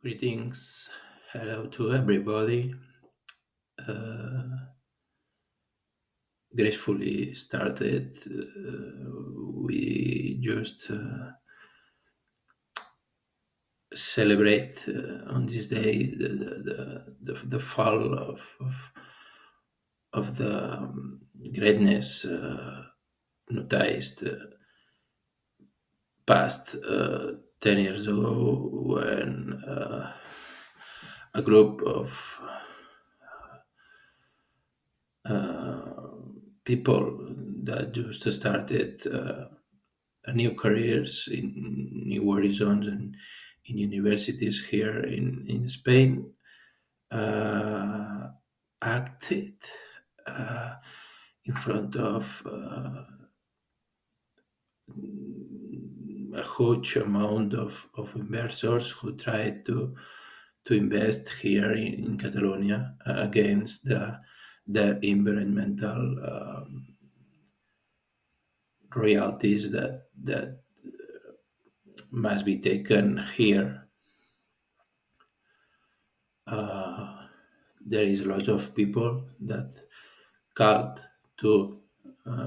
Greetings, hello to everybody. Gracefully started. We just celebrate on this day the fall of the greatness noticed past 10 years ago when a group of people that just started new careers in new horizons and in universities here in Spain uh, acted uh, in front of a huge amount of investors who tried to invest here in Catalonia against the environmental royalties that must be taken here. There is a lot of people that called to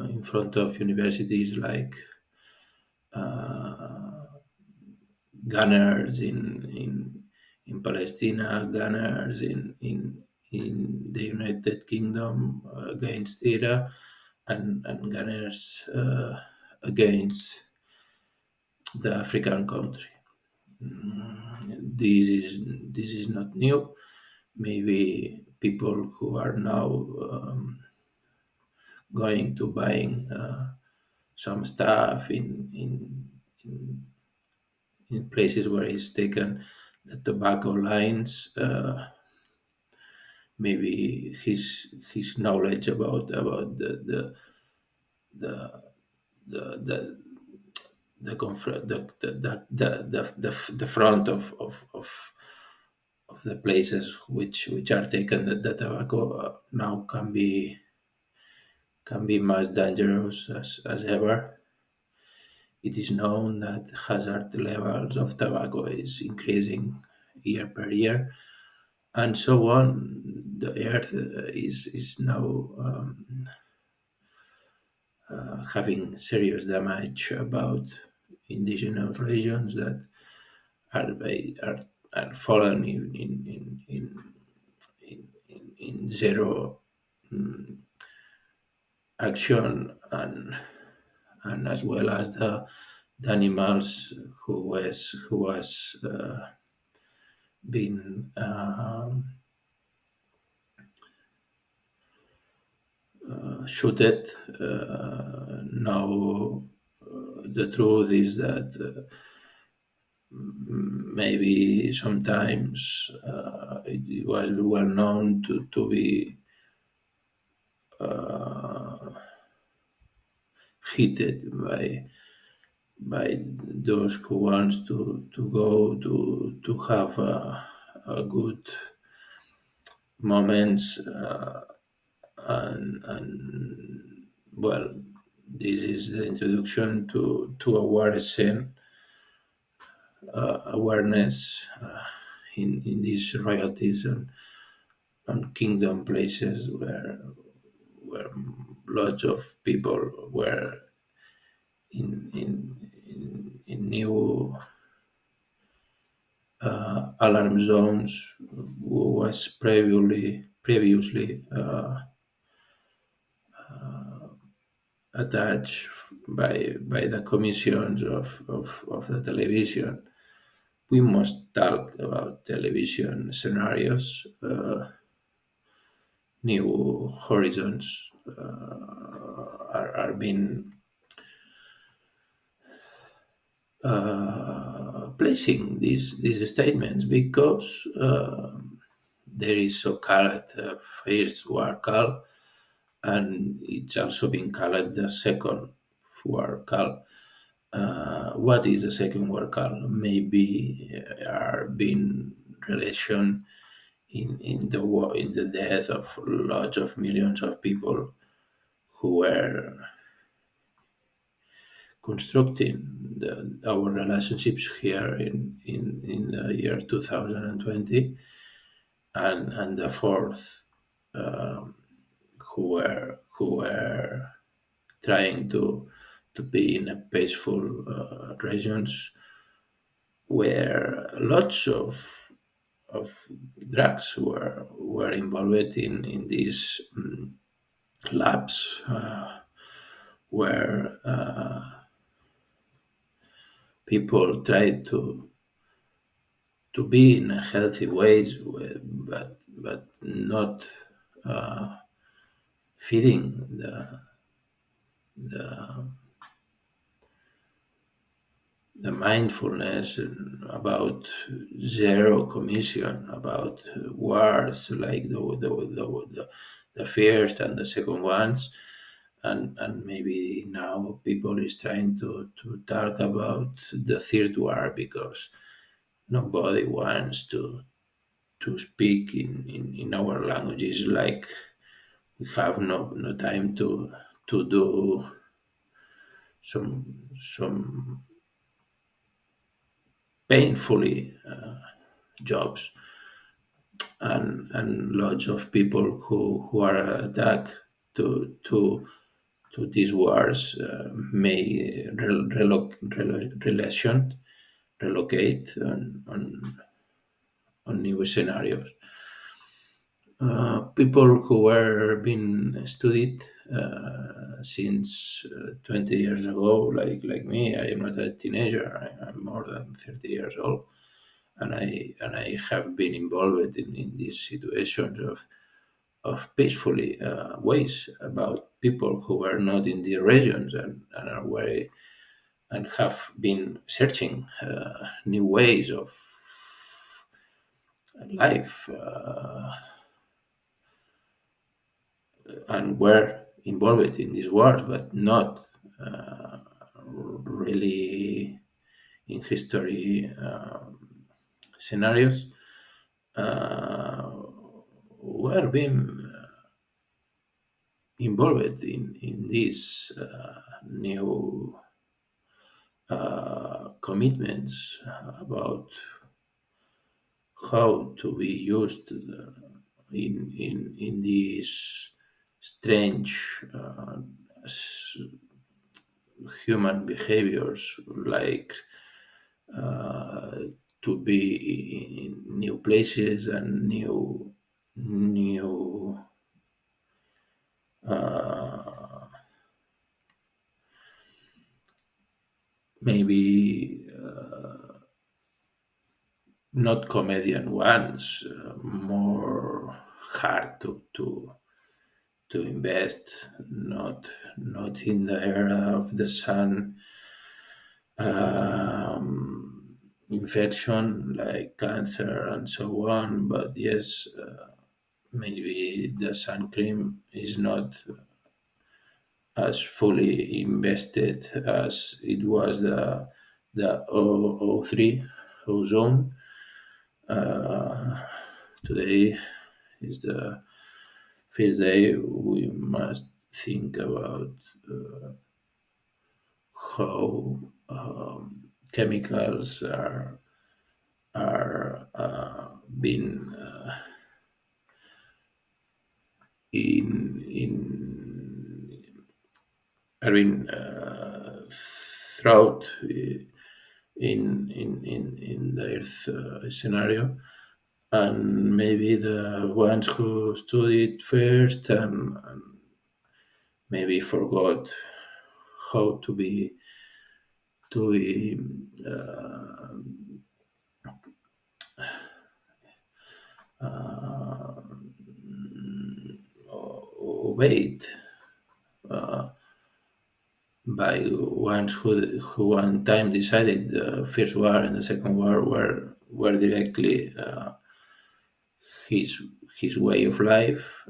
in front of universities like gunners in Palestine, gunners in the United Kingdom against Iran, and gunners against the African country. This is not new. Maybe people who are now going to buying some stuff in places where it's taken the tobacco lines. Maybe his knowledge about the the the the front of the places which are taken the tobacco now can be much dangerous as ever. It is known that hazard levels of tobacco is increasing year per year, and so on. The earth is now having serious damage about indigenous regions that are fallen in zero action, and as well as the animals who was been shooted. Now the truth is that maybe sometimes it was well known to be heated by those who wants to go to have a good moments, and well, this is the introduction to aware scene awareness in these royalties and kingdom places where lots of people were in new alarm zones who was previously attached by the commissions of the television. We must talk about television scenarios, new horizons are being placing these statements because there is so-called first war call, and it's also been called the second war call. What is the second war call? Maybe are being relation in the war, in the death of lots of millions of people who were constructing our relationships here in the year 2020, and the fourth, who were trying to be in a peaceful regions where lots of drugs were involved in these labs, where people try to be in a healthy ways, but not feeding the the mindfulness about zero commission, about wars like the first and the second ones, and maybe now people is trying to talk about the third war because nobody wants to speak in our languages, like we have no time to do some painfully jobs, and lots of people who are attacked to these wars may relocate on new scenarios. People who were being studied since 20 years ago, like me. I am not a teenager. I'm more than 30 years old, and I have been involved in these situations of peacefully ways about people who are not in the regions, and are way and have been searching new ways of life, and were involved in these wars, but not really in history scenarios, uh, were being involved in these new commitments about how to be used in these strange human behaviors, like uh, to be in new places and new uh, maybe not comedian ones, more hard to invest, not in the era of the sun infection like cancer and so on. But yes, maybe the sun cream is not as fully invested as it was the 003 ozone. Uh, Today is the first day we must think about how chemicals are being in are being throughout in the Earth scenario, and maybe the ones who studied first and maybe forgot how to be obeyed by ones who one time decided the first war and the second war were directly his his way of life.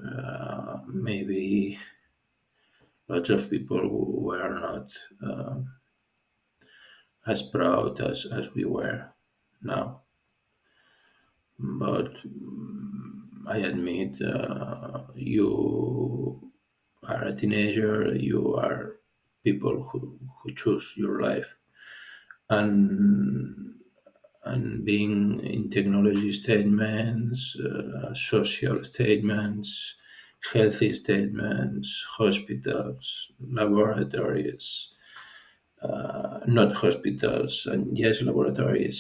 Maybe lots of people who were not as proud as we were now. But I admit, you are a teenager, you are people who choose your life, and being in technology statements, social statements, healthy statements, hospitals, laboratories, not hospitals, and yes, laboratories.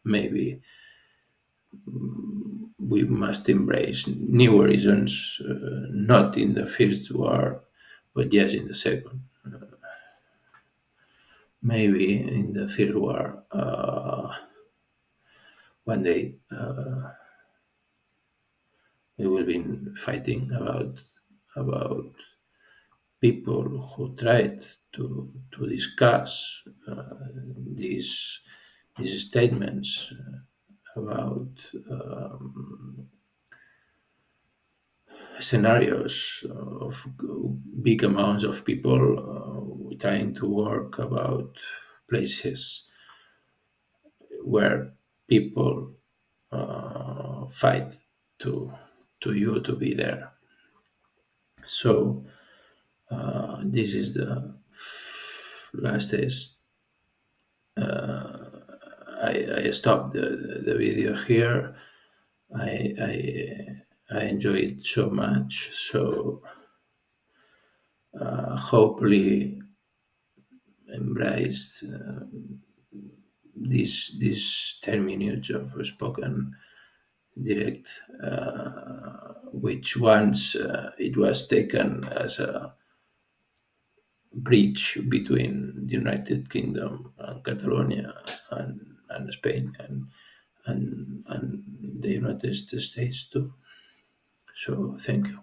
Maybe we must embrace new horizons, not in the first war, but yes, in the second. Maybe in the third war, one day we will be fighting about people who tried to discuss these these statements about scenarios of big amounts of people trying to work about places where people fight to you to be there. So this is the last test. I stopped the video here. I enjoyed it so much. So hopefully embraced this 10 minutes of spoken direct, which once it was taken as a bridge between the United Kingdom and Catalonia and Spain and the United States too. So thank you.